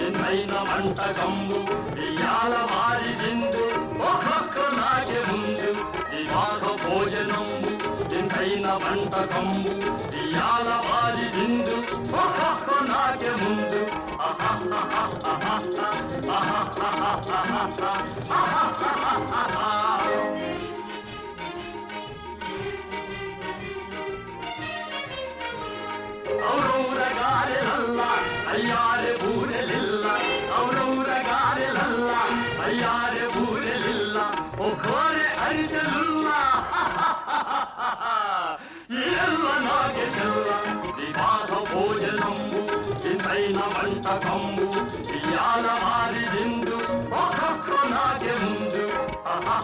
వింతైన వంటకంబు ఇయాల వారి విందు ఒక్కొక్క నాకే ముందు వివాహ భోజనంబు వింతైన వంటకంబు ఇయాల వారి విందు ఒక్కొక్క నాకే ముందు ఔరౌరగారెలల్ల అయ్యారె బూరెలిల్ల ఔరౌరగారెలల్ల అయ్యారె బూరెలిల్ల ఒక్కోరె అరిసెలుల్ల ఎల్ల నాగే చెల్ల వివాహ భోజనంబు వింతైన వంటకంబు ఇయాల వారి విందు ఒక్కొక్క నాగే ముందు ఆహా